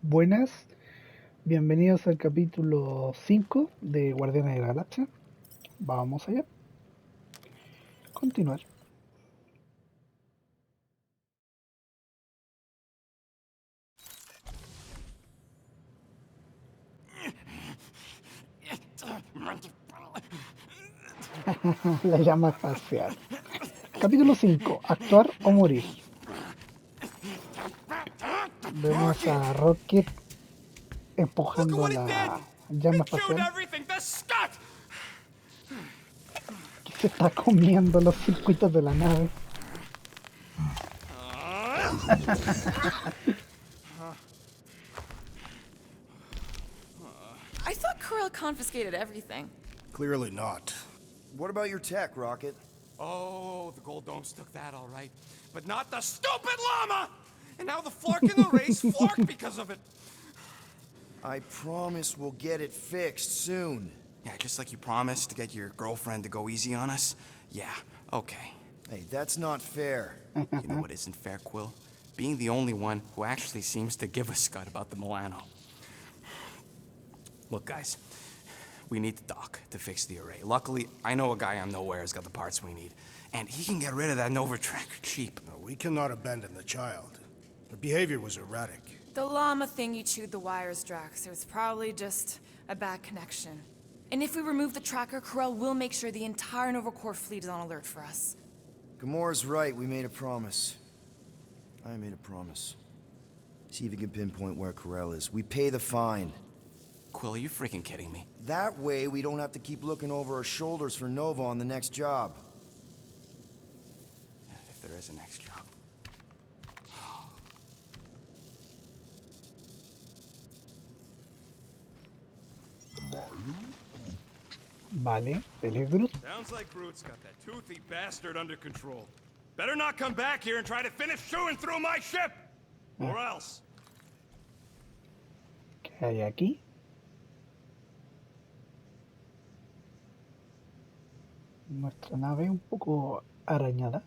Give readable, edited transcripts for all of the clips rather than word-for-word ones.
Buenas, bienvenidos al capítulo 5 de Guardianes de la Galaxia. Vamos allá. Continuar. La llama espacial. Capítulo 5. Actuar o morir. Vemos a Rocket empujando la llama espacial que se está comiendo los circuitos de la nave. I thought Corel confiscated everything. Clearly not. What about your tech, Rocket? Oh, the gold domes took that all right. But not the stupid llama! And now the Flark in the race flarked because of it. I promise we'll get it fixed soon. Yeah, just like you promised to get your girlfriend to go easy on us? Yeah, okay. Hey, that's not fair. You know what isn't fair, Quill? Being the only one who actually seems to give a scut about the Milano. Look, guys, we need the dock to fix the array. Luckily, I know a guy on Nowhere has got the parts we need. And he can get rid of that Nova tracker cheap. No, we cannot abandon the child. Her behavior was erratic. The llama thing you chewed the wires, Drax. It was probably just a bad connection. And if we remove the tracker, Corel will make sure the entire Nova Corps fleet is on alert for us. Gamora's right, we made a promise. I made a promise. See if you can pinpoint where Corel is. We pay the fine. Quill, are you freaking kidding me? That way, we don't have to keep looking over our shoulders for Nova on the next job. If there is a next job. Vale, él es Groot. Sounds like Groot's got that toothy bastard under control. Better not come back here and try to finish chewing through my ship! Or else. ¿Qué hay aquí? Nuestra nave un poco arañada.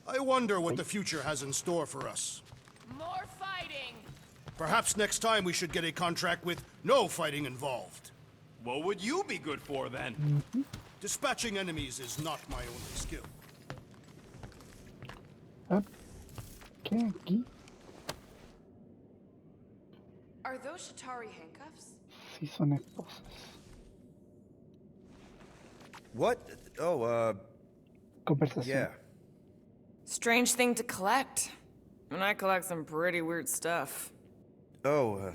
I wonder what the future has in store for us. More fighting! Perhaps next time we should get a contract with no fighting involved. What would you be good for then? Dispatching enemies is not my only skill. Ah, ¿qué hay aquí? Are those Shatari handcuffs? Sí, son esposas. What? Oh, Conversación. yeah. Strange thing to collect. And I collect some pretty weird stuff. Oh,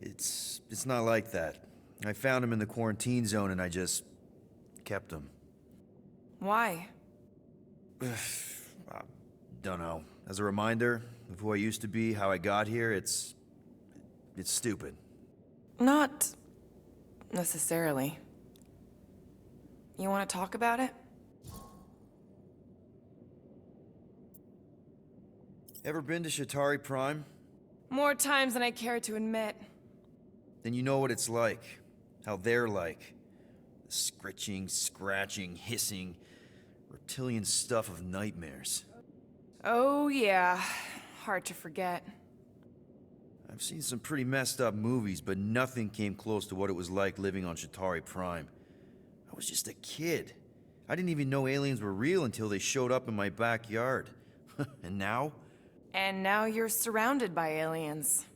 it's not like that. I found him in the quarantine zone and I just kept him. Why? Don't know. As a reminder of who I used to be, how I got here, it's stupid. Not necessarily. You want to talk about it? Ever been to Shatari Prime? More times than I care to admit. Then you know what it's like. How they're like. The scritching, scratching, hissing, reptilian stuff of nightmares. Oh yeah, hard to forget. I've seen some pretty messed up movies, but nothing came close to what it was like living on Shatari Prime. I was just a kid. I didn't even know aliens were real until they showed up in my backyard. And now? And now you're surrounded by aliens.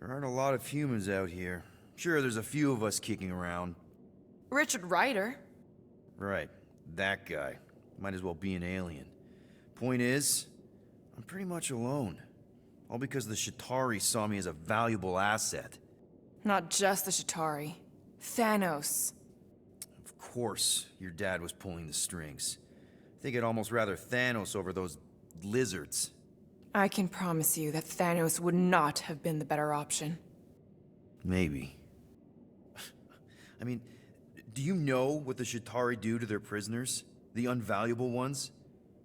There aren't a lot of humans out here. Sure, there's a few of us kicking around. Richard Ryder. Right, that guy. Might as well be an alien. Point is, I'm pretty much alone. All because the Shatari saw me as a valuable asset. Not just the Shatari. Thanos. Of course, your dad was pulling the strings. I think I'd almost rather Thanos over those lizards. I can promise you that Thanos would not have been the better option. Maybe. I mean, do you know what the Shatari do to their prisoners? The unvaluable ones?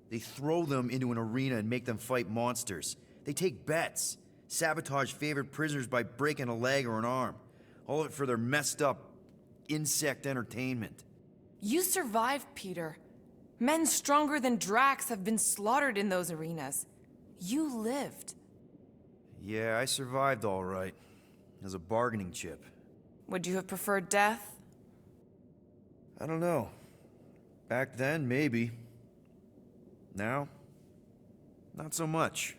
They throw them into an arena and make them fight monsters. They take bets, sabotage favorite prisoners by breaking a leg or an arm. All of it for their messed up insect entertainment. You survived, Peter. Men stronger than Drax have been slaughtered in those arenas. You lived. Yeah, I survived all right. As a bargaining chip. Would you have preferred death? I don't know. Back then, maybe. Now, not so much.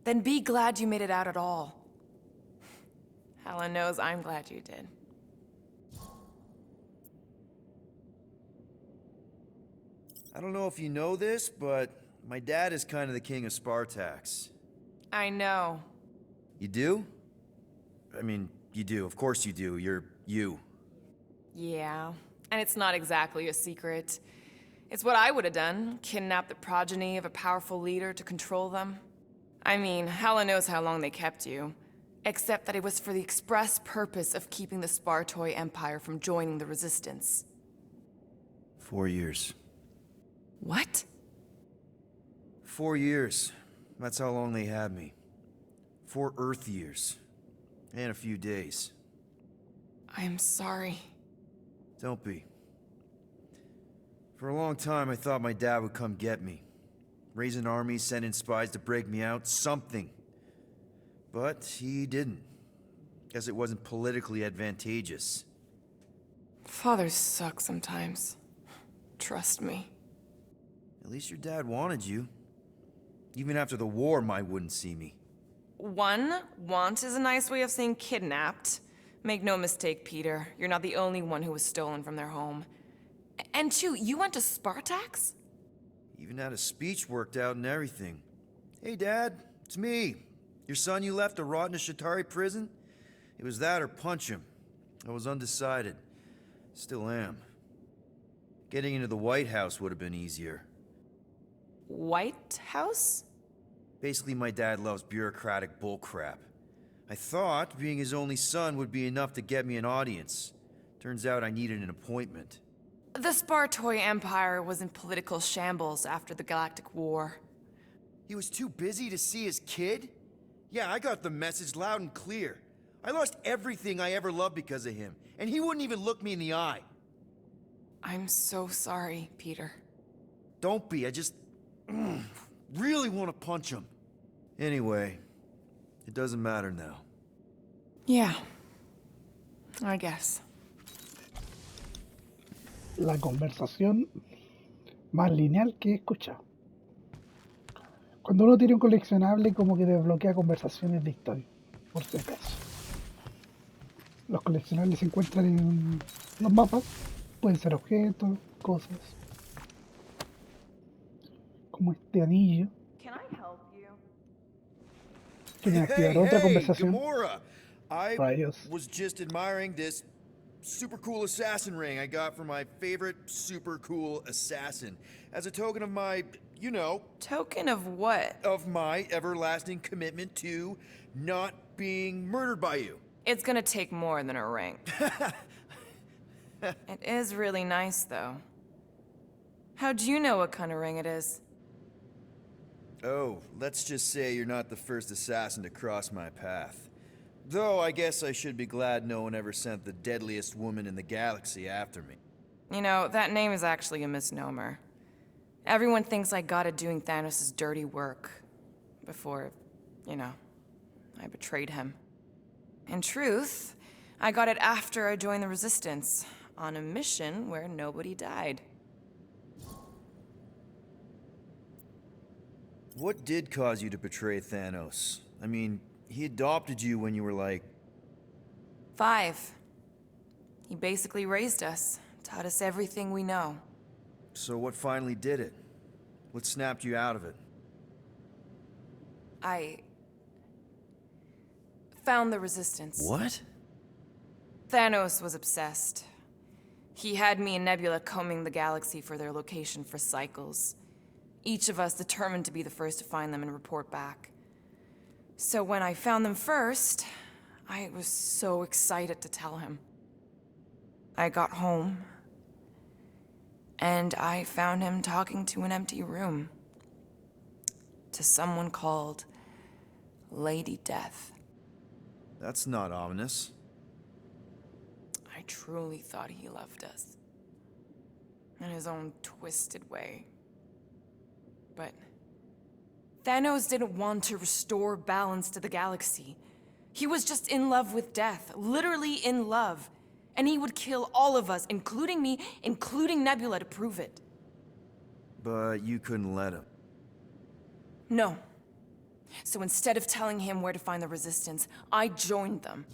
Then be glad you made it out at all. Helen knows I'm glad you did. I don't know if you know this, but my dad is kind of the king of Spartax. I know. You do? I mean, you do. Of course you do. You're you. Yeah, and it's not exactly a secret. It's what I would have done, kidnap the progeny of a powerful leader to control them. I mean, Helen knows how long they kept you. Except that it was for the express purpose of keeping the Spartoi Empire from joining the Resistance. 4 years. What? 4 years. That's how long they had me. 4 Earth years. And a few days. I'm sorry. Don't be. For a long time, I thought my dad would come get me. Raise an army, send in spies to break me out, something. But he didn't. Guess it wasn't politically advantageous. Fathers suck sometimes. Trust me. At least your dad wanted you. Even after the war, Mai wouldn't see me. Want is a nice way of saying kidnapped. Make no mistake, Peter. You're not the only one who was stolen from their home. And two, you went to Spartax? Even had a speech worked out and everything. Hey, Dad, it's me. Your son you left to rot in a Shatari prison? It was that or punch him. I was undecided. Still am. Getting into the White House would have been easier. White House? Basically, my dad loves bureaucratic bullcrap. I thought being his only son would be enough to get me an audience. Turns out I needed an appointment. The Spartoi Empire was in political shambles after the Galactic War. He was too busy to see his kid? Yeah, I got the message loud and clear. I lost everything I ever loved because of him, and he wouldn't even look me in the eye. I'm so sorry, Peter. Don't be, I just really want to punch him. Anyway, it doesn't matter now. Yeah, I guess. La conversación más lineal que he escuchado. Cuando uno tiene un coleccionable, como que desbloquea conversaciones de historia, por si acaso. Los coleccionables se encuentran en los mapas, pueden ser objetos, cosas. Como este anillo. Can I help you? Quieren activar otra conversación. Gamora! I Rayos. was just admiring this super cool assassin ring I got from my favorite super cool assassin. As a token of my, you know... Token of what? Of my everlasting commitment to not being murdered by you. It's gonna take more than a ring. It is really nice, though. How'd you know what kind of ring it is? Oh, let's just say you're not the first assassin to cross my path. Though I guess I should be glad no one ever sent the deadliest woman in the galaxy after me. You know, that name is actually a misnomer. Everyone thinks I got it doing Thanos' dirty work. Before, you know, I betrayed him. In truth, I got it after I joined the Resistance, on a mission where nobody died. What did cause you to betray Thanos? I mean, he adopted you when you were like... 5. He basically raised us, taught us everything we know. So what finally did it? What snapped you out of it? I found the Resistance. What? Thanos was obsessed. He had me and Nebula combing the galaxy for their location for cycles. Each of us determined to be the first to find them and report back. So when I found them first, I was so excited to tell him. I got home, and I found him talking to an empty room. To someone called Lady Death. That's not ominous. I truly thought he loved us. In his own twisted way. But Thanos didn't want to restore balance to the galaxy. He was just in love with death, literally in love. And he would kill all of us, including me, including Nebula, to prove it. But you couldn't let him. No. So instead of telling him where to find the Resistance, I joined them.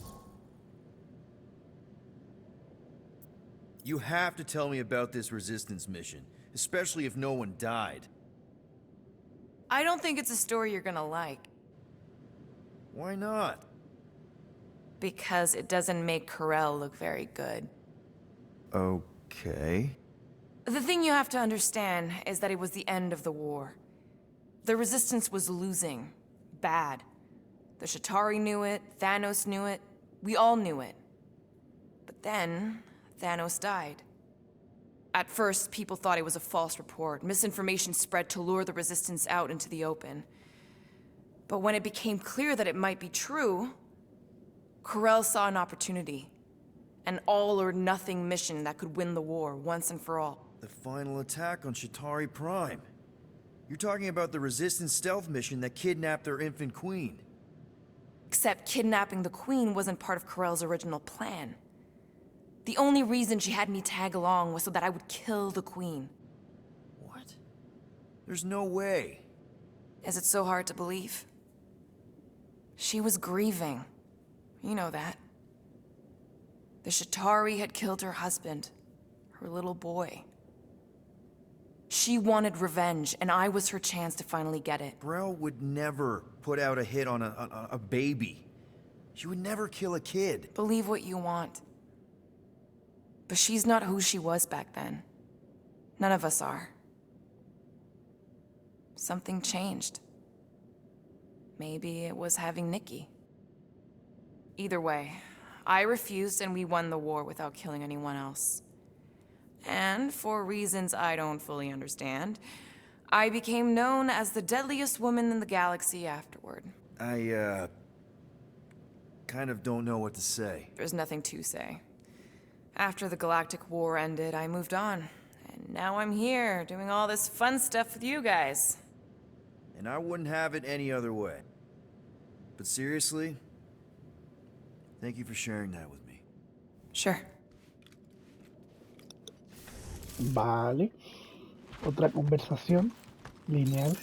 You have to tell me about this Resistance mission, especially if no one died. I don't think it's a story you're gonna like. Why not? Because it doesn't make Corel look very good. Okay. The thing you have to understand is that it was the end of the war. The Resistance was losing. Bad. The Chitauri knew it, Thanos knew it, we all knew it. But then, Thanos died. At first, people thought it was a false report. Misinformation spread to lure the Resistance out into the open. But when it became clear that it might be true, Corel saw an opportunity. An all-or-nothing mission that could win the war once and for all. The final attack on Chitauri Prime. You're talking about the Resistance stealth mission that kidnapped their infant queen. Except kidnapping the Queen wasn't part of Corel's original plan. The only reason she had me tag along was so that I would kill the Queen. What? There's no way. Is it so hard to believe? She was grieving. You know that. The Chitauri had killed her husband, her little boy. She wanted revenge, and I was her chance to finally get it. Brell would never put out a hit on a baby. She would never kill a kid. Believe what you want. But she's not who she was back then. None of us are. Something changed. Maybe it was having Nikki. Either way, I refused and we won the war without killing anyone else. And for reasons I don't fully understand, I became known as the deadliest woman in the galaxy afterward. I, kind of don't know what to say. There's nothing to say. After the Galactic War ended, I moved on. And now I'm here, doing all this fun stuff with you guys. And I wouldn't have it any other way. But seriously, thank you for sharing that with me. Sure. Vale. Otra conversación lineal.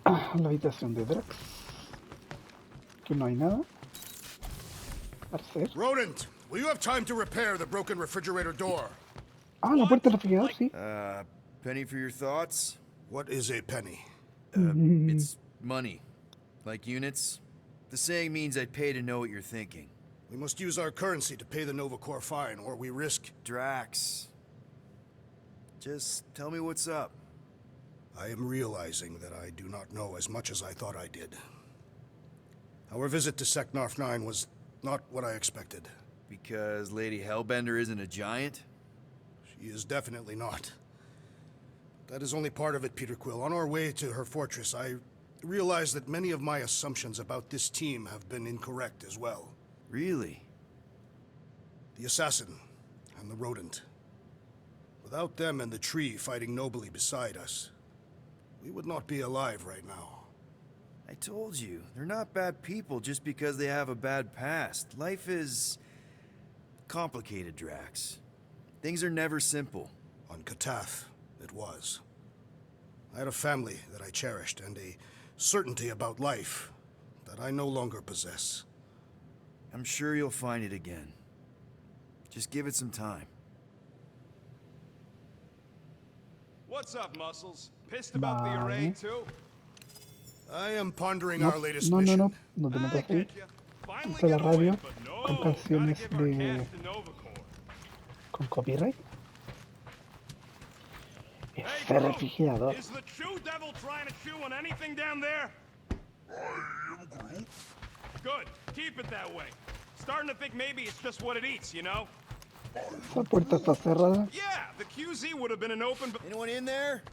La habitación de Drax. Que no hay nada. Hacer. Rodent, will you have time to repair the broken refrigerator door? Ah, la puerta del refrigerador, sí. Penny for your thoughts? What is a penny? It's money. Like units. The saying means I'd pay to know what you're thinking. We must use our currency to pay the Nova Corps fine, or we risk... Drax. Just tell me what's up. I am realizing that I do not know as much as I thought I did. Our visit to Seknarf 9 was not what I expected. Because Lady Hellbender isn't a giant? She is definitely not. That is only part of it, Peter Quill. On our way to her fortress, I realized that many of my assumptions about this team have been incorrect as well. Really? The assassin and the rodent. Without them and the tree fighting nobly beside us, we would not be alive right now. I told you, they're not bad people just because they have a bad past. Life is complicated, Drax. Things are never simple. On Katath, it was. I had a family that I cherished and a certainty about life that I no longer possess. I'm sure you'll find it again. Just give it some time. What's up, Muscles? Pissed about the array, too? I am pondering No, our latest no, no, mission. no, no te I metas ahí. get ya. Finally Puse la get away, radio but no, con gotta canciones give our de... cash to Nova Corps. con copyright. Hey, Ese Groot, refrigerador. is the Chew Devil trying to chew on anything down there? I am Groot. Good. Keep it that way. Starting to think maybe it's just what it eats, you know? Esa puerta está cerrada. Yeah, the QZ would have been an open... Anyone in there?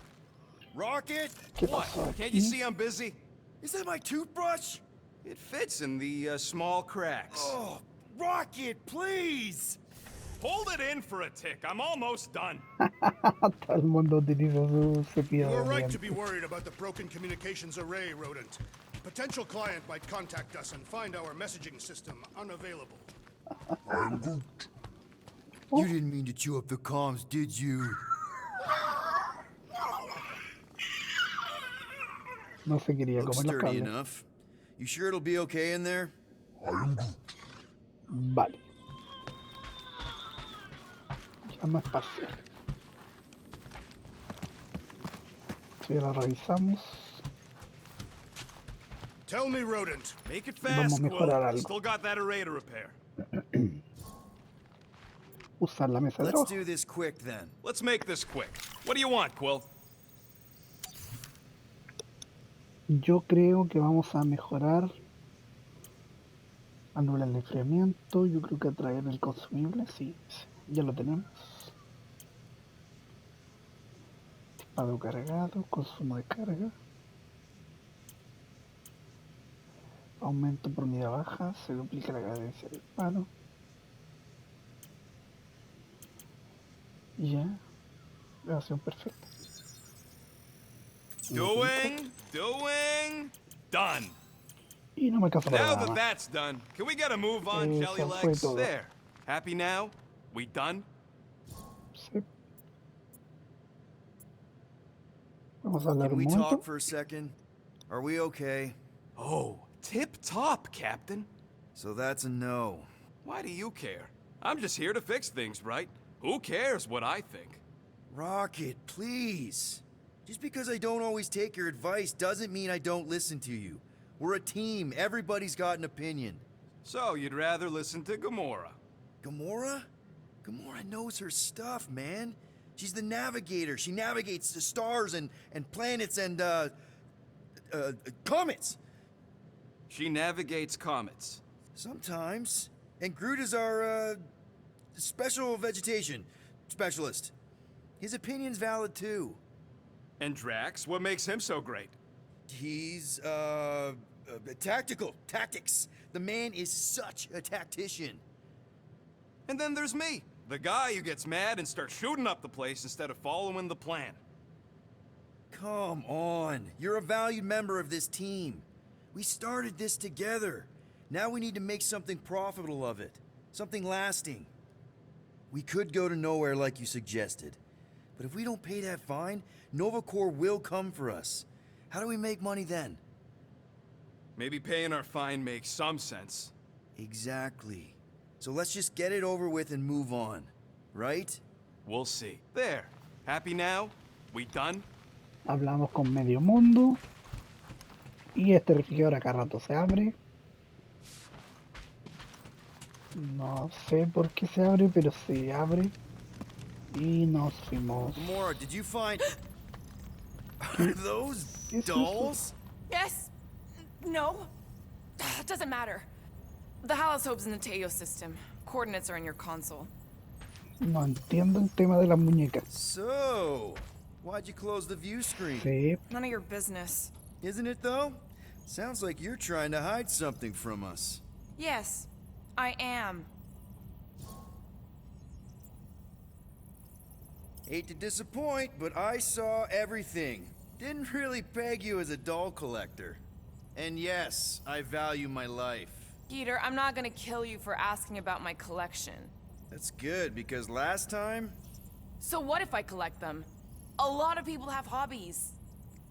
Rocket? ¿Qué What? pasó Can't you aquí? see I'm busy? Is that my toothbrush? It fits in the small cracks. Oh, Rocket, please! Hold it in for a tick. I'm almost done. Todo el mundo utiliza su cepillo You de are right to be dientes. worried about the broken communications array, Rodent. A potential client might contact us and find our messaging system unavailable. You didn't mean to chew up the comms, did you? No se quería Looks comer los sturdy cables. enough. You sure it'll be okay in there? Vale. Llama espacial. Si la revisamos, Tell me, Rodent. Make it vamos fast, a mejorar Quill. algo. Still got that array to repair. Usar la mesa de Let's trabajo. do this quick then. Let's make this quick. What do you want, Quill? Yo creo que vamos a mejorar. Anular el enfriamiento. Yo creo que atraer el consumible. Sí, sí, ya lo tenemos. Disparo cargado. Consumo de carga. Aumento por unidad baja. Se duplica la cadencia de disparo. Ya. Grabación perfecta. Doing, done. Y no me alcanza para Now nada that más. that's done, can we get a move on, Eso fue Jellylegs? todo. There. Happy now? We done? Sí. Vamos a hablar Can un we momento. talk for a second? Are we okay? Oh, tip-top, Captain. So that's a no. Why do you care? I'm just here to fix things, right? Who cares what I think? Rocket, please. Just because I don't always take your advice doesn't mean I don't listen to you. We're a team. Everybody's got an opinion. So, you'd rather listen to Gamora? Gamora? Gamora knows her stuff, man. She's the navigator. She navigates the stars and planets and, comets. She navigates comets. Sometimes. And Groot is our, special vegetation specialist. His opinion's valid, too. And Drax, what makes him so great? He's, tactical. Tactics. The man is such a tactician. And then there's me, the guy who gets mad and starts shooting up the place instead of following the plan. Come on. You're a valued member of this team. We started this together. Now we need to make something profitable of it. Something lasting. We could go to nowhere like you suggested. But if we don't pay that fine, Nova Corps will come for us. How do we make money then? Maybe paying our fine makes some sense. Exactly. So let's just get it over with and move on. Right? We'll see. There. Happy now? We done? Hablamos con medio mundo. Y este refrigerador acá rato se abre. No sé por qué se abre, pero se abre. Y nos fuimos. Gamora, did you find... Are those Yes, dolls? Yes. No. Doesn't matter. The Halosobe's in the Teo system. Coordinates are in your console. No entiendo el tema de las muñecas. So, why'd you close the view screen? Sí, None of your business. Isn't it though? Sounds like you're trying to hide something from us. Yes, I am. Hate to disappoint, but I saw everything. Didn't really peg you as a doll collector. And yes, I value my life. Peter, I'm not gonna kill you for asking about my collection. That's good, because last time... So what if I collect them? A lot of people have hobbies.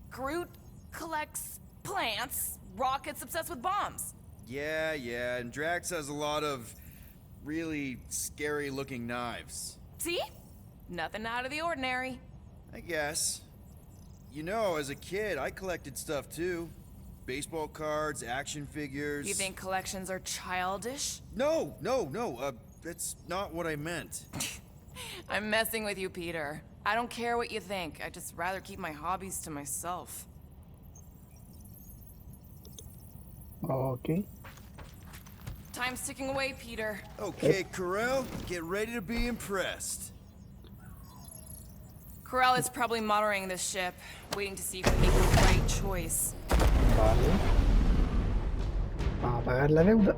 Groot collects plants, Rocket's obsessed with bombs. Yeah, and Drax has a lot of really scary-looking knives. See? Nothing out of the ordinary. I guess. You know, as a kid, I collected stuff too. Baseball cards, action figures... You think collections are childish? No, that's not what I meant. I'm messing with you, Peter. I don't care what you think. I'd just rather keep my hobbies to myself. ok. Time's ticking away, Peter. Okay, Corel, get ready to be impressed. Corral is probably monitoring this ship, waiting to see if we make the right choice. Vale. Vamos a pagar la deuda.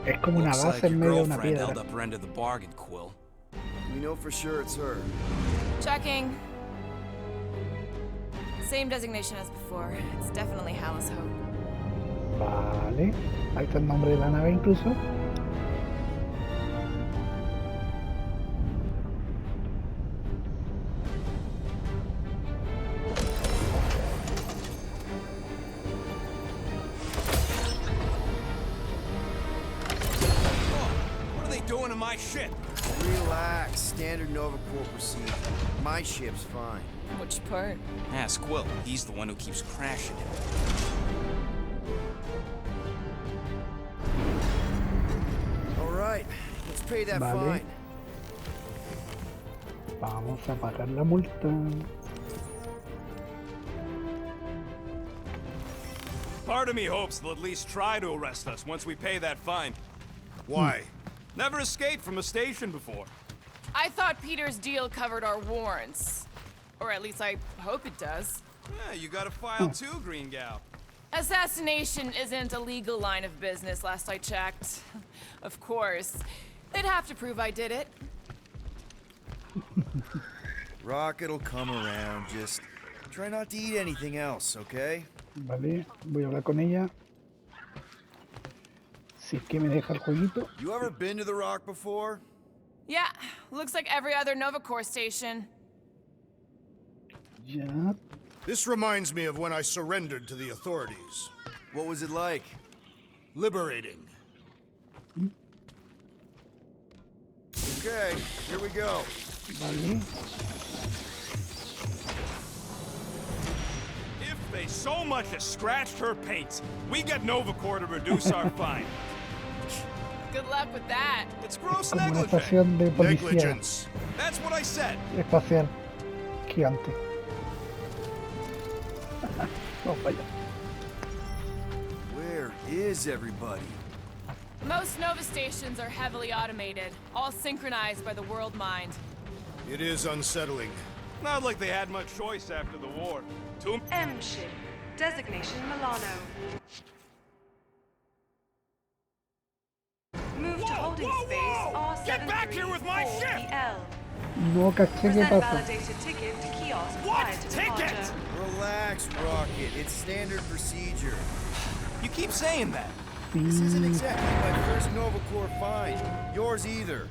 Es como una Looks base like en your medio de una girlfriend held piedra. up her end of the bargain, Quill. We know for sure it's her. Checking. Same designation as before. It's definitely Hal's Hope. Vale. Ahí está el nombre de la nave incluso. What are they doing to my ship? Relax. Standard Nova Corps procedure. My ship's fine. Which part? Ask Quill. He's the one who keeps crashing it. All right. Let's pay that Vale. fine. Vamos a pagar la multa. Part of me hopes they'll at least try to arrest us once we pay that fine. Why? Never escaped from a station before. I thought Peter's deal covered our warrants. Or at least I hope it does. Yeah, you got a file too, Green Gal. Assassination isn't a legal line of business, last I checked. Of course. They'd have to prove I did it. Rocket'll come around. Just try not to eat anything else, okay? Vale, voy a hablar con ella. Si es que me deja el jueguito. You ever been to the Rock before? Yeah, looks like every other Nova Corps station. Ya. This reminds me of when I surrendered to the authorities. What was it like? Liberating. Okay, here we go. Vale. If they so much as scratched her paints, we get Nova Corps to reduce our fine. Good luck with that. It's gross Como una negligence. estación de policía Negligence. That's what I said. espacial gigante. Vamos para allá. Where is everybody? Most Nova stations are heavily automated, all synchronized by the world mind. It is unsettling. Not like they had much choice after the war. Too M ship. Designation Milano. Move to holding whoa, space whoa! R73 Get back here with my ship! EL. No caché qué Present pasa. validated ticket to kiosk What prior to ticket? departure. Relax, Rocket. It's standard procedure. You keep saying that. This isn't Sí. exactly my first Nova Corps find. Yours either.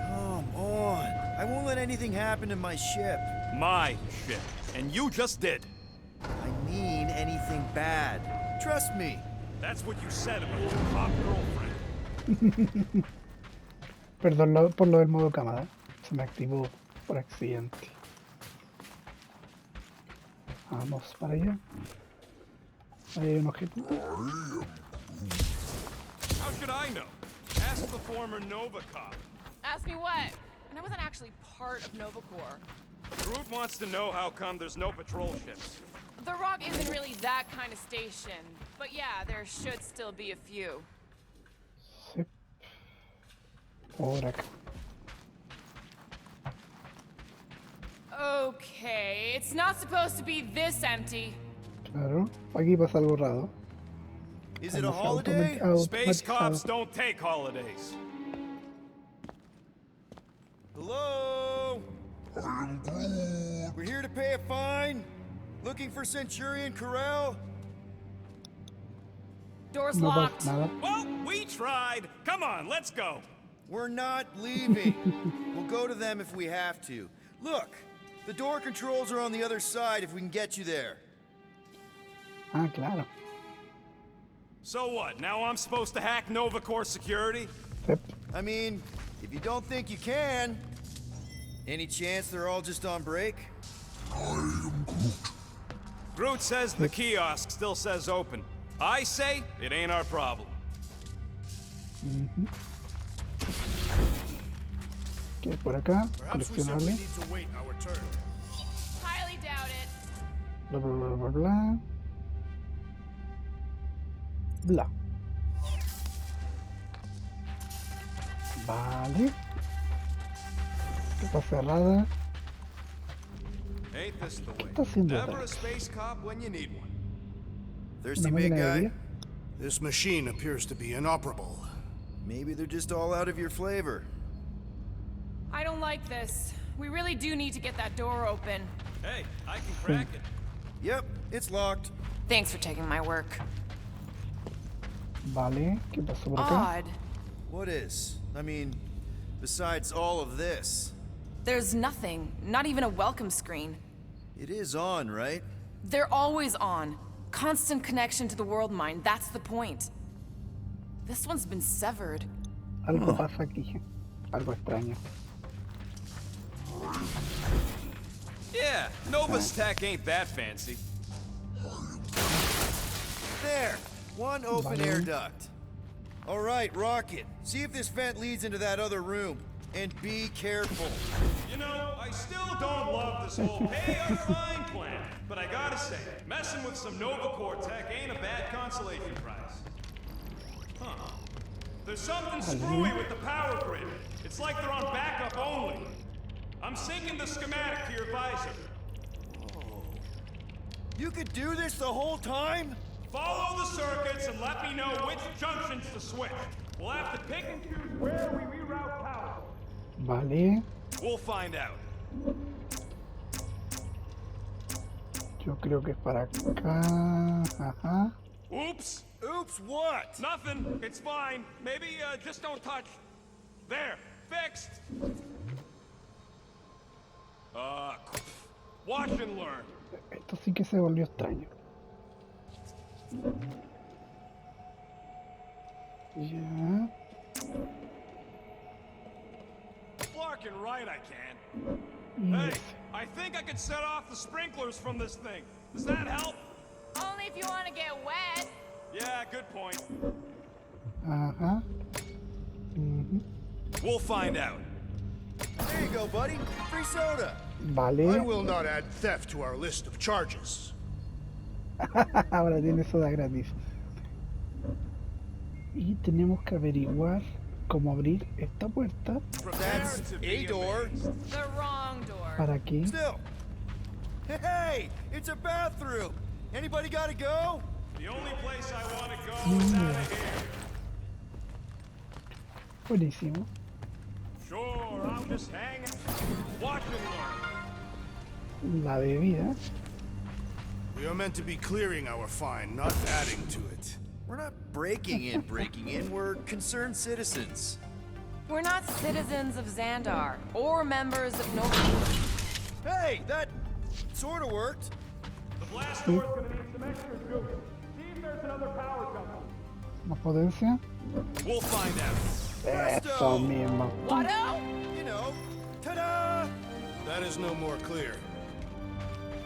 Come on. I won't let anything happen to my ship. my ship. And you just did. I mean anything bad. Trust me. That's what you said about your cop girlfriend. Perdón por lo del modo cámara. Se me activó por accidente. Vamos para allá. Ahí hay un objeto. How should I know? Ask the former Nova cop. Ask me what? And I wasn't actually part of Nova Corps. Groot wants to know how come there's no patrol ships. The Rock isn't really that kind of station, but yeah, there should still be a few. Sí. Por acá. Okay, it's not supposed to be this empty. Claro. Aquí pasa algo raro. Is it a Como holiday? Space cops automatizado. don't take holidays. Hello? We're here to pay a fine. Looking for Centurion Corral? Door's No locked. pasa nada. Well, we tried. Come on, let's go. We're not leaving. We'll go to them if we have to. Look, the door controls are on the other side if we can get you there. Ah, claro. So what? Now I'm supposed to hack Nova Corps security? Yep. I mean, if you don't think you can, any chance they're all just on break? Groot says the kiosk still says open. I say it ain't our problem. ¿Qué por acá? Perhaps we simply Coleccionable. need to wait our turn. Highly doubt it. Bla bla bla bla bla. Bla. Vale. Está cerrada. Ain't this the way? está haciendo Never a Rex? space cop when you need one. Thirsty Una big máquina de guy? día. This machine appears to be inoperable. Maybe they're just all out of your flavor. I don't like this. We really do need to get that door open. Hey, I can crack it. Yep, it's locked. Thanks for taking my work. Vale, ¿qué pasó por acá? Odd. What is? I mean, besides all of this. There's nothing. Not even a welcome screen. It is on, right? They're always on. Constant connection to the world mind. That's the point. This one's been severed. Algo pasa aquí. Algo extraño. Yeah, Nova's tech ain't that fancy. There! One open Vale. air duct. All right, Rocket. See if this vent leads into that other room. And be careful. You know, I still don't love this whole pay a fine plan. But I gotta say, messing with some Nova Corps tech ain't a bad consolation prize. Huh. There's something screwy with the power grid. It's like they're on backup only. I'm syncing the schematic to your visor. You could do this the whole time? Follow the circuits and let me know which junctions to switch. We'll have to pick and choose where we reroute power. Vale. We'll find out. Yo creo que es para acá. Ajá. Oops. Oops, what? Nothing. It's fine. Maybe just don't touch. There. Fixed. Watch and learn. Esto sí que se volvió extraño. Ya. Flarkin' right, I can. Hey, I think I could set off the sprinklers from this thing. Does that help? Only if you want to get wet. Yeah, good point. Ajá. Ujú. We'll find out. There you go, buddy. Free soda. I Vale. will not add theft to our list of charges. Ahora tiene soda gratis. Y tenemos que averiguar cómo abrir esta puerta. That's Prepare to a be door. amazed. The wrong door. ¿Para qué? Still. Hey, it's a bathroom. Anybody gotta go? The only place I want to go is out of here. Buenísimo. Sure, I'll just hang it. Watch and learn. La bebida. We are meant to be clearing our fine, not adding to it. We're not breaking in. We're concerned citizens. We're not citizens of Xandar or members of Nova. Hey, that sort of worked. The blast door's gonna need some extra juice. See if there's another power junction. Más potencia. We'll find out. Eso mismo. Watto? You know, ta-da! That is no more clear.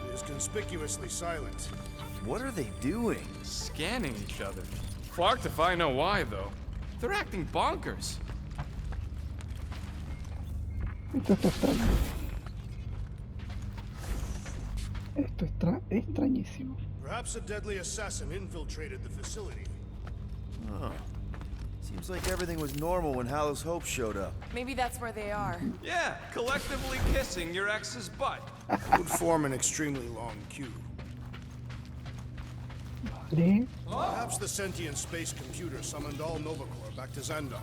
It is conspicuously silent. What are they doing? Scanning each other. Fucked if I know why, though. They're acting bonkers. Esto está extraño. Esto está extrañísimo. Perhaps a deadly assassin infiltrated the facility. Oh. Seems like everything was normal when Hallows Hope showed up. Maybe that's where they are. Yeah, collectively kissing your ex's butt. Would form an extremely long queue. Vale. Perhaps the sentient space computer summoned all Nova Corps back to Xandar.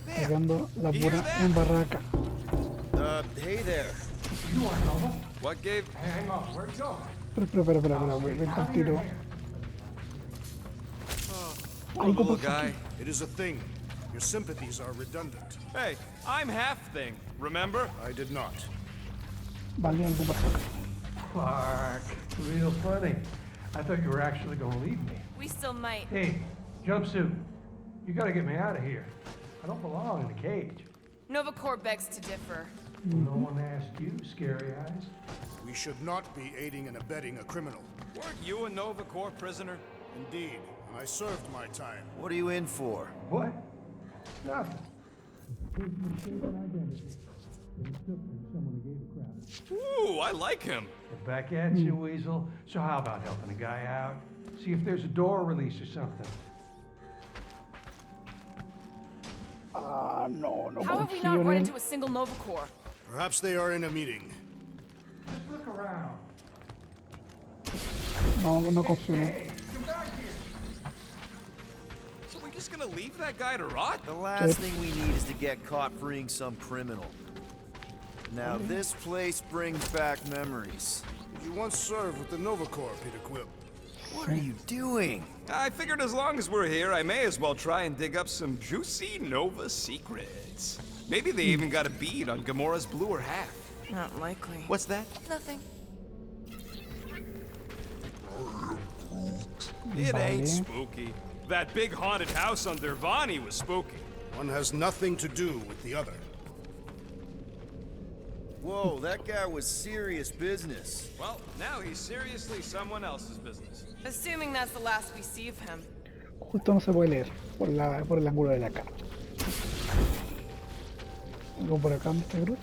Pegando la pura en barraca. Hey there. What gave... Espera, ven con tiro. Poor Algo little pasa guy. aquí. It is a thing. Your sympathies are redundant. Hey, I'm half thing, remember? I did not. Vale, algo pasó acá. Clark, real funny. I thought you were actually gonna leave me. We still might. Hey, jumpsuit, you gotta get me out of here. I don't belong in a cage. Nova Corps begs to differ. No one asked you, Scary Eyes. We should not be aiding and abetting a criminal. Weren't you a Nova Corps prisoner? Indeed, and I served my time. What are you in for? What? Nothing. Ooh, I like him. Get back at you, Weasel. So how about helping a guy out? See if there's a door release or something. Ah, no How have we confío not en run él. into a single Nova Corps? Perhaps they are in a meeting. Just look around. No confío en él. Hey, come back here. So we just gonna leave that guy to rot? The last thing we need is to get caught freeing some criminal. Now this place brings back memories. You once served with the Nova Corps, Peter Quill. What are you doing? I figured as long as we're here, I may as well try and dig up some juicy Nova secrets. Maybe they even got a bead on Gamora's bluer half. Not likely. What's that? Nothing. It ain't Vale. spooky. That big haunted house on Dervani was spooky. One has nothing to do with the other. Whoa, that guy was serious business. Well, now he's seriously someone else's business. Assuming that's the last we see of him. Justo no se puede leer por el ángulo de la cara. Algo por acá, Mr. Groot.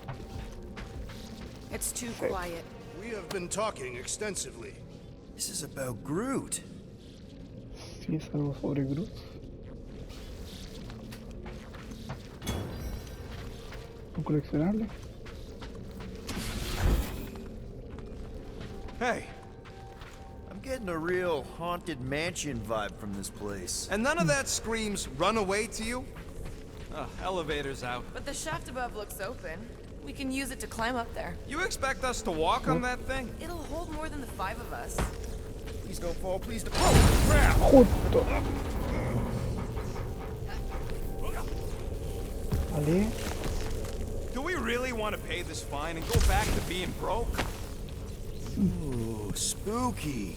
It's too quiet. We have been talking extensively. This is about Groot. Sí, es algo sobre Groot. Un coleccionable. Hey, I'm getting a real haunted mansion vibe from this place. and none of that screams run away to you? Elevator's out. But the shaft above looks open. We can use it to climb up there. You expect us to walk on that thing? It'll hold more than the 5 of us. Please don't fall, please don't. Oh, crap! Justo. Vale. Do we really want to pay this fine and go back to being broke? Ooh, spooky.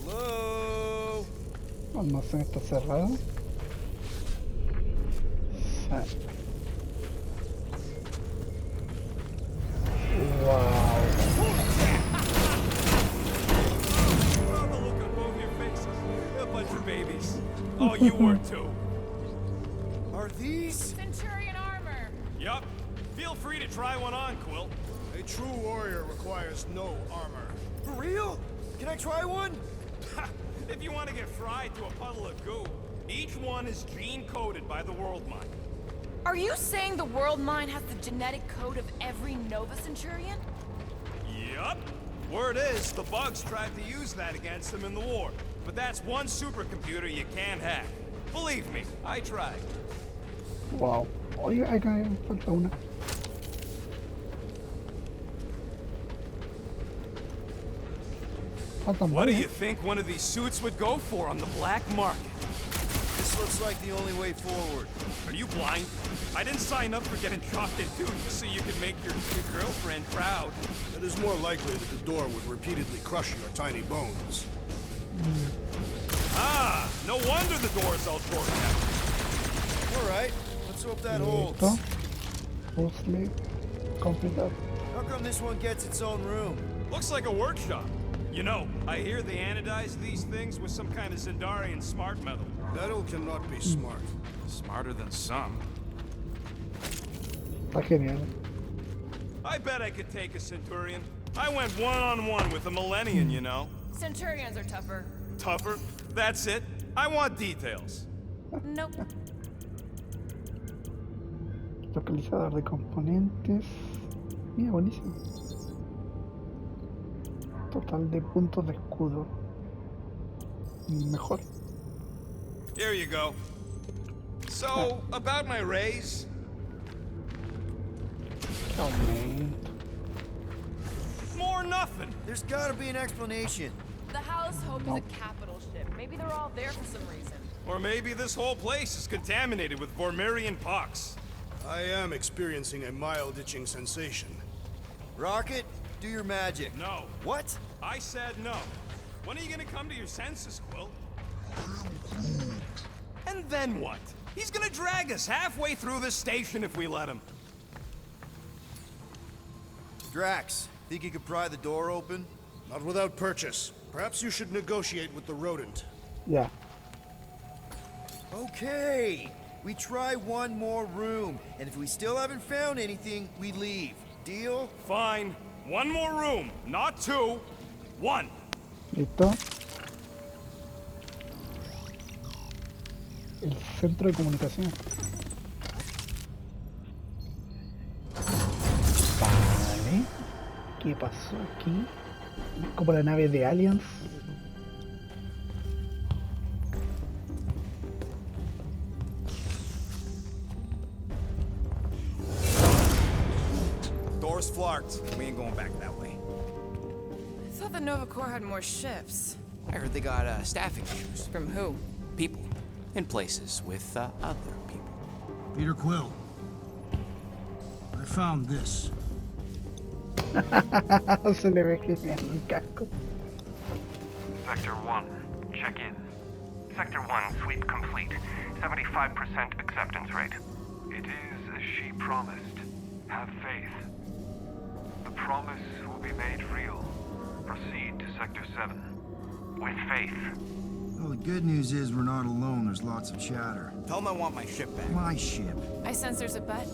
Hello? El almacén está cerrado. Wow. Oh, the look on both your faces. A bunch of babies. Oh, you were too. Are these? Centurion armor! Yup. Feel free to try one on, Quill. A true warrior requires no armor. For real? Can I try one? If you want to get fried to a puddle of goo, each one is gene-coded by the World Mind. Are you saying the World Mind has the genetic code of every Nova Centurion? Yup. Word is, the bugs tried to use that against them in the war. But that's one supercomputer you can't hack. Believe me, I tried. Wow. Oye, acá falta una. Faltan What do varias. you think one of these suits would go for on the black market? This looks like the only way forward. Are you blind? I didn't sign up for getting chopped in two just so you could make your girlfriend proud. It is more likely that the door would repeatedly crush your tiny bones. Ah, no wonder the door's all torqued out. All right, let's hope that holds. Listo. Full sleep. Completed. How come this one gets its own room? Looks like a workshop. You know, I hear they anodize these things with some kind of Zendarian smart metal. Metal cannot be smart. Smarter than some. Está genial. I bet I could take a Centurion. I went one-on-one with a Millennium, you know. Centurions are tougher. Tougher? That's it. I want details. Nope. Localizador de componentes. Mira, buenísimo. Total de puntos de escudo. Mejor. Here you go. So, about my raise, Qué aumento. more nothing. There's gotta be an explanation. The House Hope is a capital ship. Maybe they're all there for some reason. Or maybe this whole place is contaminated with Vormirian pox. I am experiencing a mild itching sensation. Rocket, do your magic. No. What? I said no. When are you gonna come to your senses, Quill? And then what? He's gonna drag us halfway through this station if we let him. Drax, think you could pry the door open? Not without purchase. Perhaps you should negotiate with the rodent. Ya. Okay, we try one more room, and if we still haven't found anything, we leave. Deal? Fine. One more room, not two. One. Listo. El centro de comunicación. Vale. ¿Qué pasó aquí? Como la nave de Aliens. Course flarked. We ain't going back that way. I thought the Nova Corps had more ships. I heard they got staffing issues. From who? People. In places with other people. Peter Quill. I found this. Se le ve genial el casco. Sector 1, check in. Sector 1, sweep complete. 75% acceptance rate. It is as she promised. Have faith. The promise will be made real. Proceed to Sector 7. With faith. Well, the good news is we're not alone. There's lots of chatter. Tell them I want my ship back. My ship. I sense there's a bet.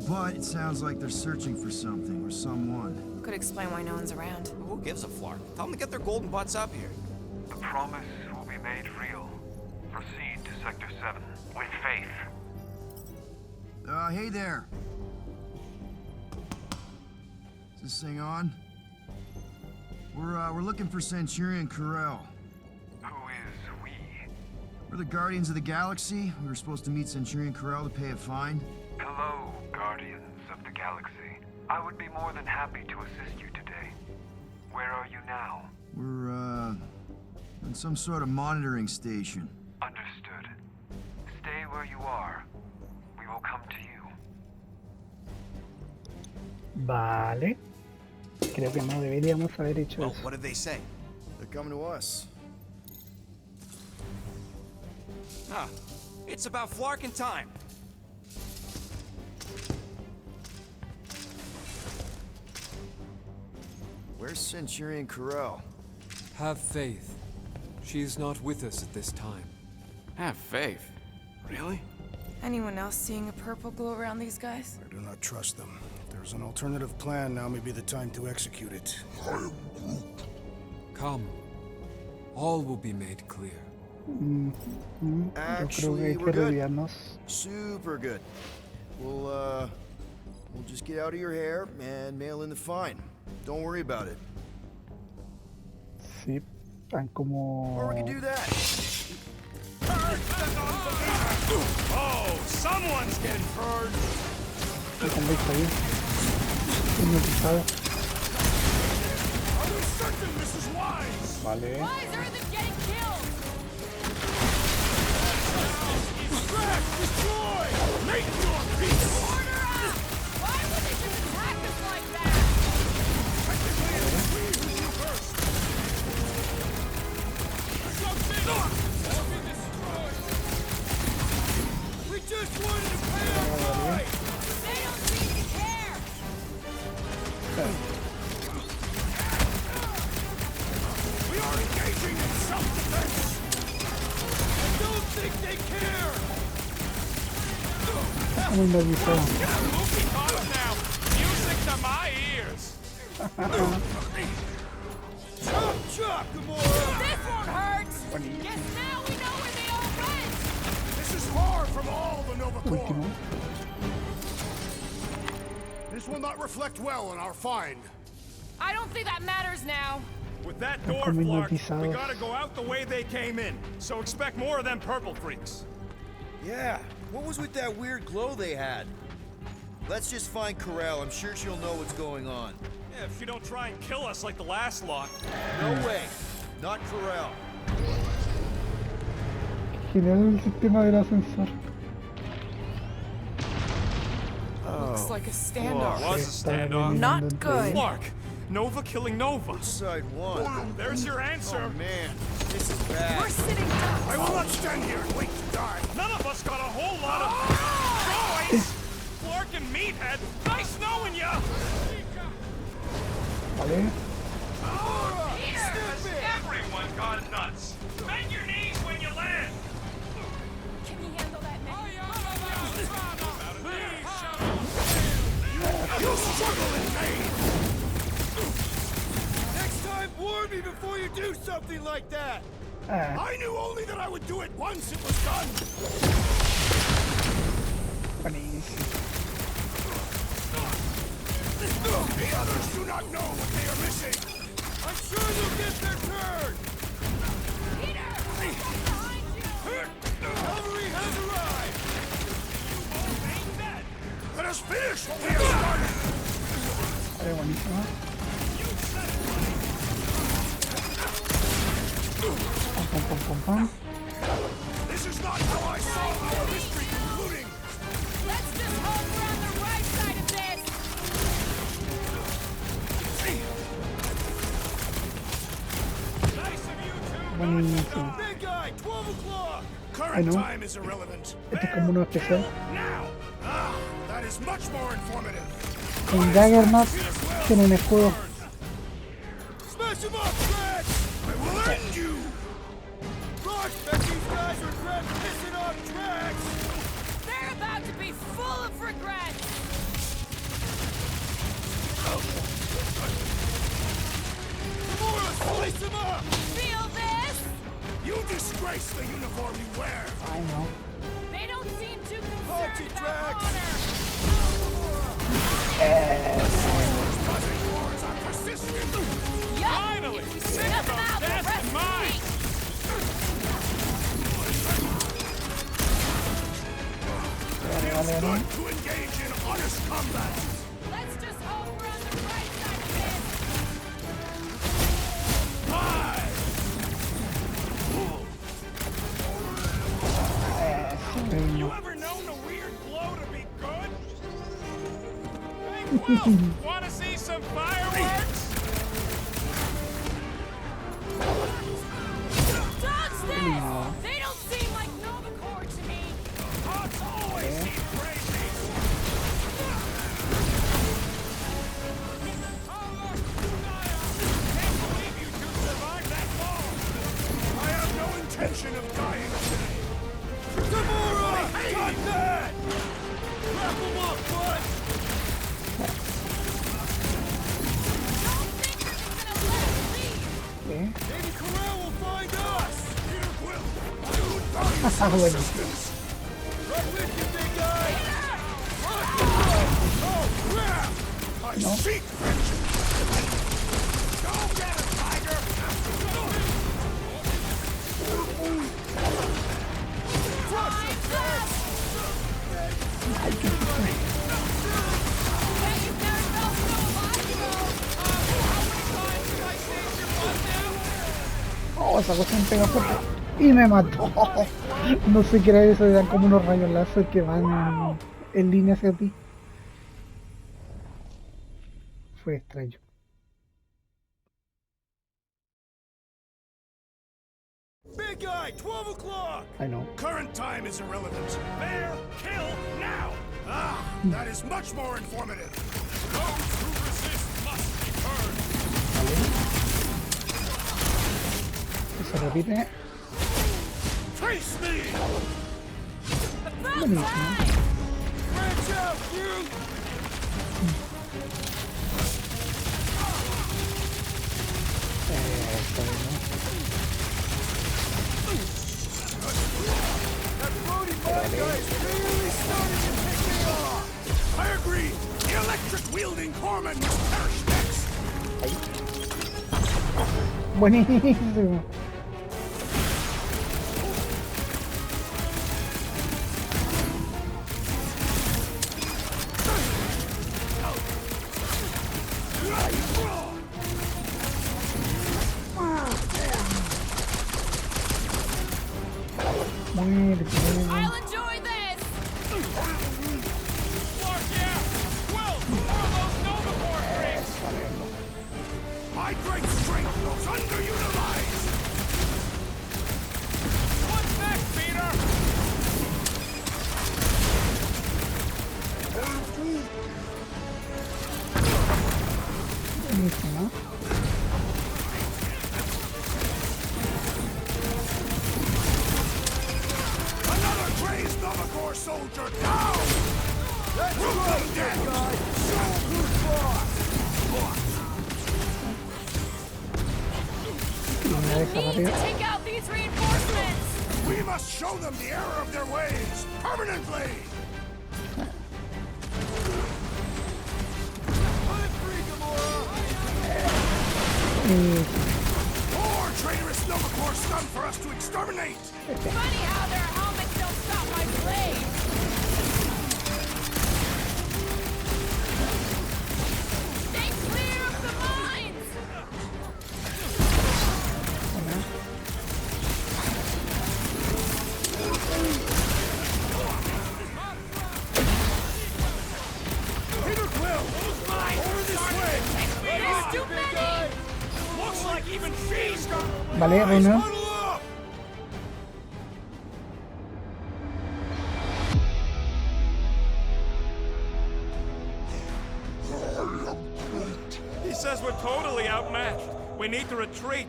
But it sounds like they're searching for something or someone. Could explain why no one's around. Who gives a flark? Tell them to get their golden butts up here. The promise will be made real. Proceed to Sector 7. With faith. Hey there. Is this thing on? We're looking for Centurion Carell. Who is we? We're the Guardians of the Galaxy. We were supposed to meet Centurion Carell to pay a fine. Hello, Guardians of the Galaxy. I would be more than happy to assist you today. Where are you now? We're, on some sort of monitoring station. Understood. Stay where you are. We will come to you. Vale. Creo que no deberíamos haber hecho Well, eso. what did they say? They're coming to us. Huh. It's about flarking time. Where's Centurion Carell? Have faith. She is not with us at this time. Have faith. Really? Anyone else seeing a purple glow around these guys? I do not trust them. If there's an alternative plan, now may be the time to execute it. Come. All will be made clear. Yo creo que Actually, hay we're que good. rodearnos. Super good. We'll just get out of your hair and mail in the fine. Don't worry about it. Sí, están como... Or we can do that. Oh, someone's getting burned. Están listos ahí. Hipnotizado. Are we certain this is wise? Vale. Wiser than getting killed! Crash, destroy! Make your peace! Order up! Why would they just attack us like that? Technically, it was we who knew first. Something! I'll be destroyed! We just wanted to pay our fine! They don't seem to care! We are engaging in self-defense! I don't think they care! Están hipnotizados. Movie off now! Music to my ears! Chop, chop, Gamora! This won't hurt! Guess now we know where they all went! This is far from all the Nova Corps. Último. This will not reflect well on our find. I don't think that matters now. With that door como flarked, we hipnotizados. gotta go out the way they came in. So expect more of them purple freaks. Yeah. What was with that weird glow they had? Let's just find Carell. I'm sure she'll know what's going on. Yeah, if you don't try and kill us like the last lot. No way. Not Carell. Genial el sistema del ascensor. Looks like a standoff. Was a Está standoff. Not eliminando good. entre- Flark, Nova killing Nova. Side one. There's your answer. Oh man, this is We're bad. sitting down. I will not stand here and wait to die. None of us got a whole lot of choice. Flark and Meathead, nice knowing ya. Vale. Everyone got nuts. Bend your knees when you land. Can you handle that man? You struggle in vain. Next time, warn me before you do something like that. Ah, I knew only that I would do it once it was done. buenísimo. The others do not know what they are missing. I'm sure you'll get their turn. Cavalry has arrived. Let us finish what we have started. Es buenísima. Pam, pam, pam, pam. This is not how I saw our history concluding. Let's just hold around the right side of this. Nice of you two. Buenísimo. Big guy, 12 o'clock. Current I know. time is irrelevant. Este es como uno especial. Now! Ah, that is much more informative. En Jaggernaut tiene un escudo. Smash him up, Fred! I will end you! Rock, bet these guys regret pissing off tracks! They're about to be full of regrets. Gamora, slice him up! Feel this? You disgrace the uniform you wear! I know. They don't seem too Party concerned tracks. about honor. Buzzing wars are persistent! Yup. Finally! If we Think snuff them about out, the that rest in is mind. peace. Feels good to engage in honest combat! Let's just hope we're on the right side of this. You ever known a weird blow to be good? Hey, Quill, wanna see some fireworks? Dodge this! They don't seem like Novacore to me. Cops always seem crazy. Can't believe you two survived that long. I have no intention of dying today! Gamora! Got that! Wrap him up, bud! Don't think you're just gonna let us leave. ¿Eh? Maybe Corral will find us! Peter Quill, you value some Bueno. assistance! Right with you, big guy! Oh, crap! I seek vengeance! Go get him, Tiger! Time's up! Hey, you've never felt so alive. Oh, esa cuestión pega fuerte. Y me mató. No sé qué era eso, eran como unos rayos láser que van en línea hacia ti. Fue extraño. Big guy, 12 o'clock! I know. Current time is irrelevant. Bear, kill, now! Ah, that is much more informative. Those who resist must be burned! Se repite. Face me! Buenísimo. Branch out, you! That Brody bad guy is really starting to piss me off! I agree. The electric-wielding corpsman must perish next. Buenísimo. Muérete, muérete. I'll enjoy this! Fuck yeah! Quill, more of those Novacore freaks! My great strength goes underutilized. What's next, Peter? Buenísimo. Another crazed Novacore soldier down. That's right, big guy! Show 'em who's boss! Y una vez Need arriba. to take out these reinforcements! We must show them the error of their ways permanently. I'm free, Gamora! Y More traitorous Novacore scum for us to exterminate. Funny how their helmets don't stop my blade! They Too many! Looks like even she's got. Vale, reino. He says we're totally outmatched. We need to retreat.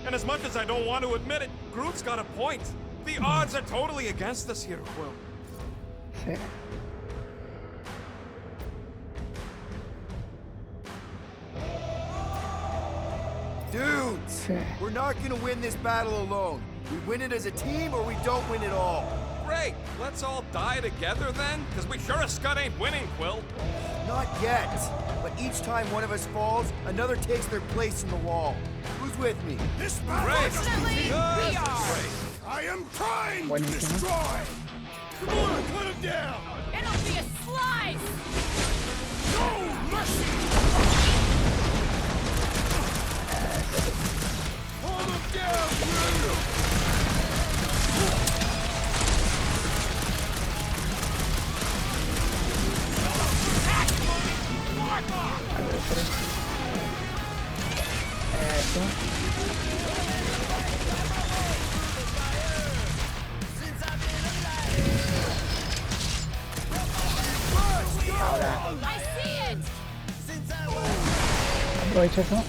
And as much as I don't want to admit it, Groot's got a point. The odds are totally against us here, Quill. Sí. Dudes, Sí. we're not gonna win this battle alone. We win it as a team or we don't win at all. Great, let's all die together then? Because we sure as Scud ain't winning, Quill. Not yet. But each time one of us falls, another takes their place in the wall. Who's with me? This Great. Fortunately, we are! I am trying to Buenísimo. destroy! Come on, put him down! It'll be a slice! No mercy! Hold him down, will you? Eso. I see it! Aprovecha eso.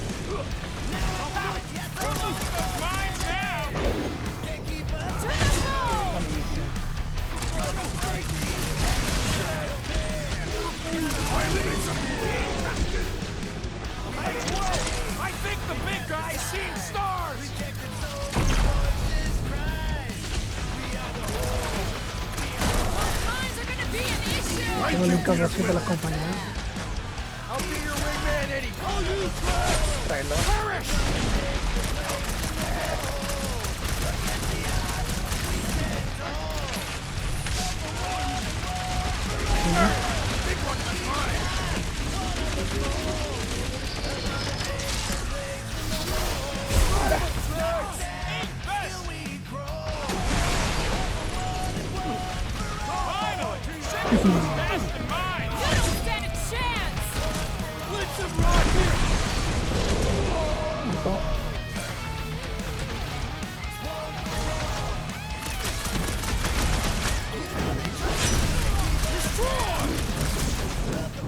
I think the big guy's seen stars! Mines are gonna be an issue! Tengo el cablecito de las compañías. I'll be your wingman, Eddie. Tráelo.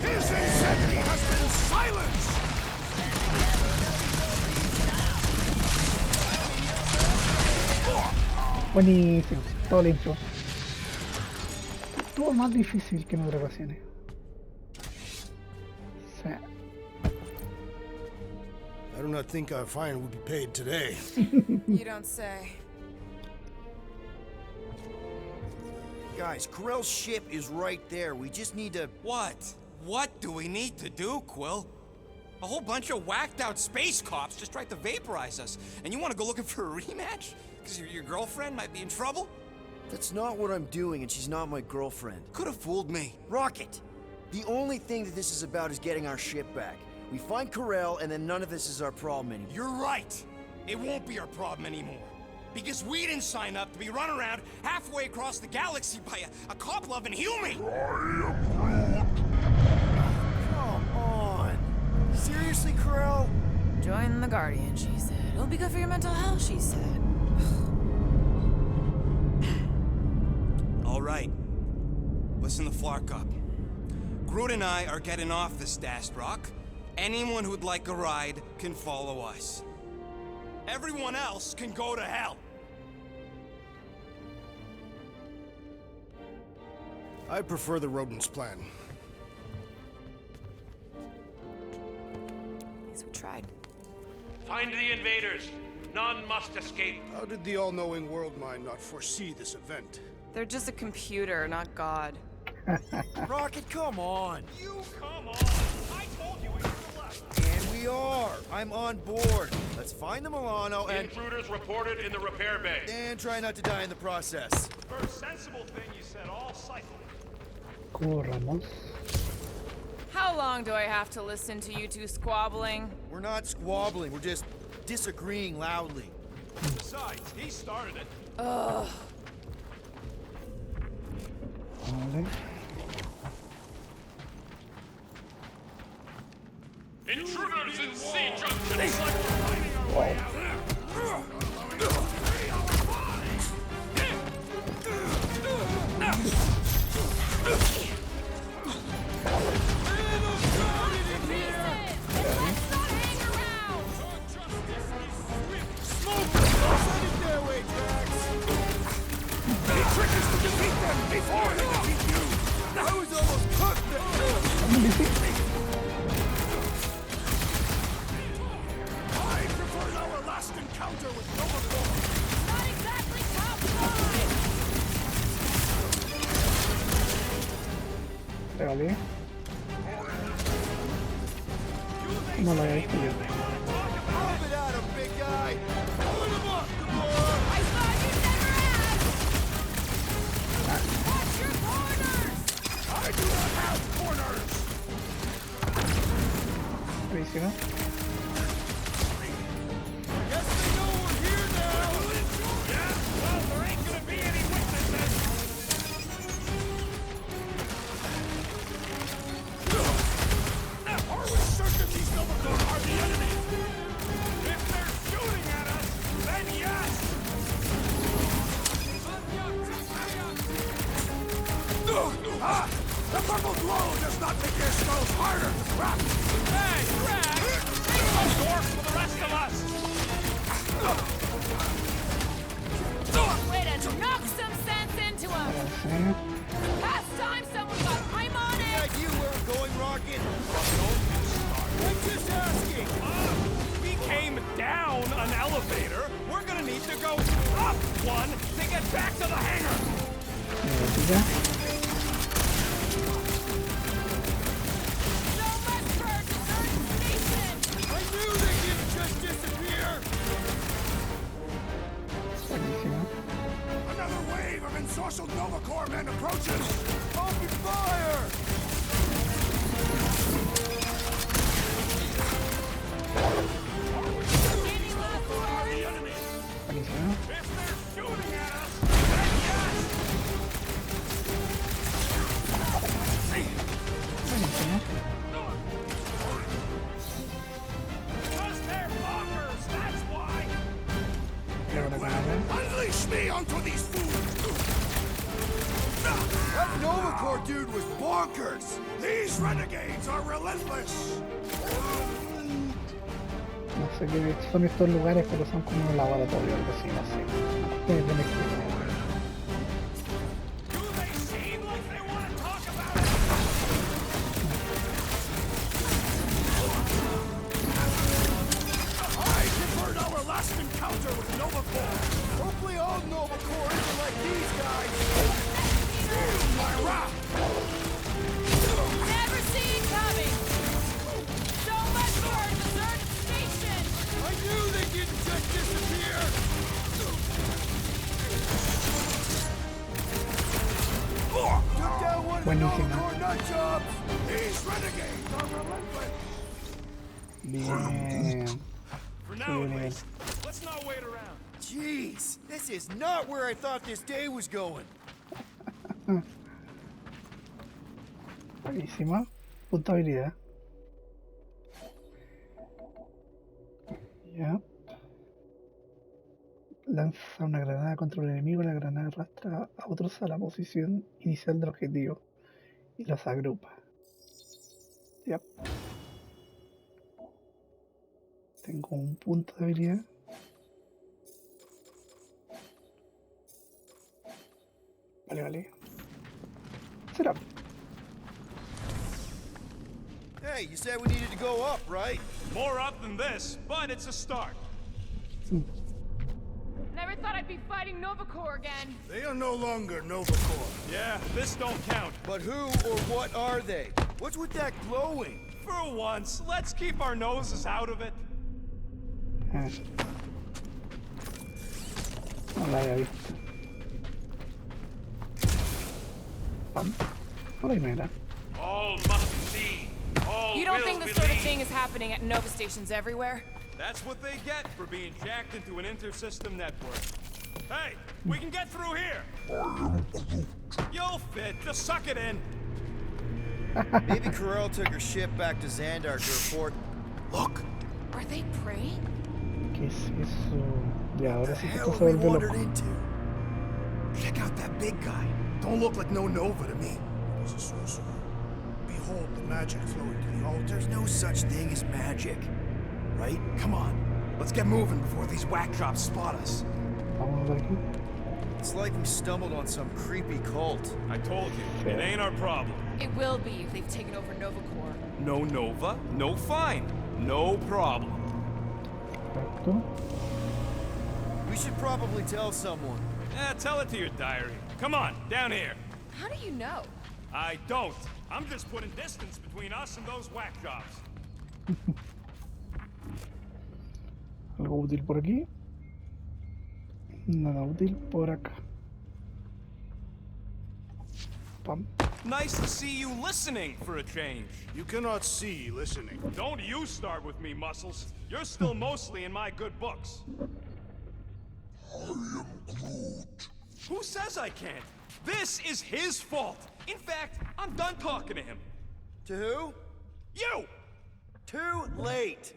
His insanity has been silenced! Buenísimo. Todo limpio. Estuvo más difícil que en otras ocasiones. Sí. I do not think our fine will be paid today. You don't say. Guys, Corell's ship is right there. We just need to... What? What do we need to do, Quill? A whole bunch of whacked out space cops just tried to vaporize us. And you want to go looking for a rematch? Because your girlfriend might be in trouble? That's not what I'm doing, and she's not my girlfriend. Could have fooled me. Rocket! The only thing that this is about is getting our ship back. We find Corell, and then none of this is our problem anymore. You're right. It won't be our problem anymore. Because we didn't sign up to be run around halfway across the galaxy by a cop-loving human! Come on! Seriously, Corell? Join the Guardian, she said. It'll be good for your mental health, she said. All right. Listen to Flark up. Groot and I are getting off this dashed rock. Anyone who'd like a ride can follow us. Everyone else can go to hell. I prefer the rodent's plan. Yes, we tried. Find the invaders. None must escape. How did the all-knowing world mind not foresee this event? They're just a computer, not God. Rocket, come on! You come on! I told you we were left. And we are! I'm on board. Let's find the Milano and... Intruders reported in the repair bay. And try not to die in the process. First sensible thing you said all cycle. Corramos. How long do I have to listen to you two squabbling? We're not squabbling, we're just disagreeing loudly. Besides, he started it. Ugh. Vale. Intruders in C junction. It's like we're finding our way out. Vale. No lo había visto yo. Buenísimo. Unleash me onto these fools! That Novacore dude was bonkers! These renegades are relentless! No sé qué son estos lugares, pero son como un laboratorio, algo así, no sé. Ustedes ven aquí. Buenísimo. Bien. Jeez, this is not where I thought this day was going. Buenísimo. Punto de habilidad. Ya. Lanza una granada contra el enemigo. La granada arrastra a otros a la posición inicial del objetivo y los agrupa. Ya. Tengo un punto de habilidad. Vale. Será. Hey, you said we needed to go up, right? More up than this, but it's a start. Never thought I'd be fighting Novacore again. They are no longer Novacore. Yeah, this don't count. But who or what are they? What's with that glowing? For once, let's keep our noses out of it. No la había visto. Por ahí no era. All must see. All You don't will think this believe. sort of thing is happening at Nova stations everywhere? That's what they get for being jacked into an inter-system network. Hey, we can get through here. You'll fit. Just suck it in. Maybe Corel took her ship back to Xandar to report. Look. Are they praying? ¿Qué es eso? Y ahora The sí que hell esto se we vuelve wandered loco. into? Check out that big guy. Don't look like no Nova to me. He's a sorcerer. Behold the magic flowing to the altar. There's no such thing as magic, right? Come on, let's get moving before these whack jobs spot us. Vamos de aquí. It's like we stumbled on some creepy cult. I told you, it ain't our problem. It will be if they've taken over Nova Corps. No Nova, no fine. No problem. Perfecto. We should probably tell someone. Tell it to your diary. Come on, down here. How do you know? I don't. I'm just putting distance between us and those whack jobs. Algo útil por aquí. Nada útil por acá. Pam. Nice to see you listening for a change. You cannot see listening. Don't you start with me, Muscles. You're still mostly in my good books. I am Groot. Who says I can't? This is his fault. In fact, I'm done talking to him. To who? You! Too late.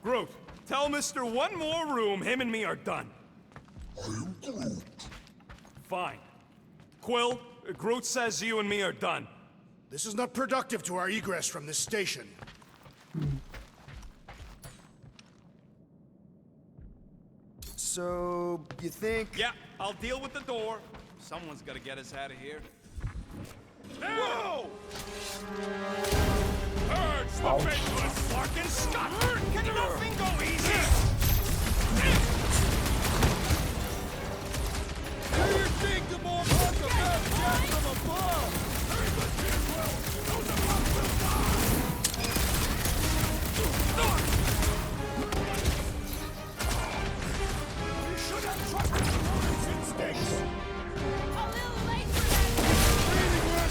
Groot, tell Mr. One more room him and me are done. I am Groot. Fine. Quill, Groot says you and me are done. This is not productive to our egress from this station. So, you think... Yeah, I'll deal with the door. Someone's gotta get us out of here. Whoa! Purge the faithless, Larkin Scott! Can nothing go easy? Do you think the more like a bad cat from above? You should have trusted the woman's instincts. A little late for that.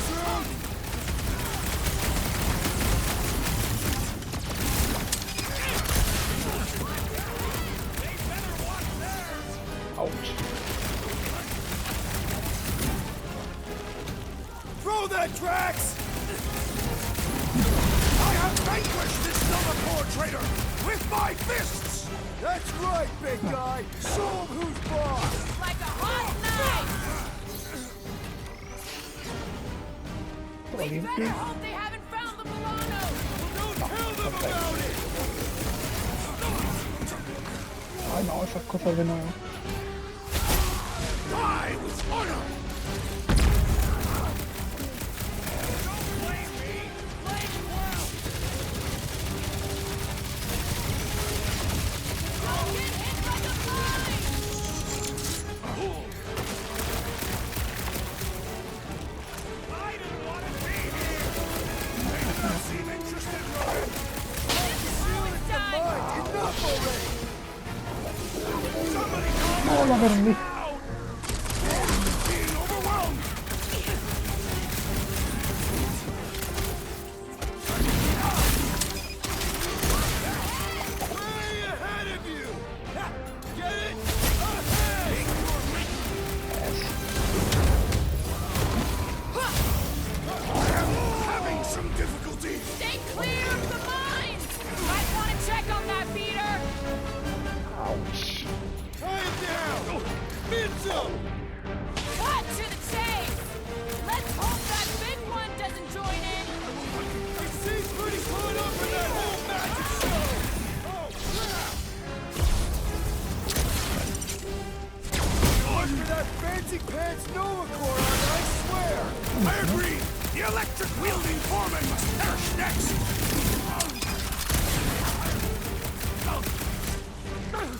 Throw that, Drax! I have vanquished this Singapore traitor with my fists! That's right, big guy. Show him who's boss. Like a hot knife! We better hope they haven't found the Milano! Don't tell them about it! Ay no, esas cosas de nuevo. Die with honor! Don't blame me! Blame Quill! Don't get hit by the fly! I didn't want to be here! They do not seem interested, Ryan! Enough already. Somebody call No, la perdí. out! Being overwhelmed! Way ahead of you. Ha, get it? Ahead. Having some difficulty! Stay clear of the mines! Might want to check on that beater! Ouch. Tie it down. Fence up. Cut to the chase! Let's hope that big one doesn't join in! He seems pretty caught up in that whole magic show. Oh, crap. After that fancy pants Nova Corps, I swear. I agree! The electric-wielding foreman must perish next!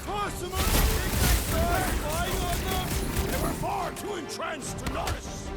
Awesome, think they flying on them? They were far too entranced to notice!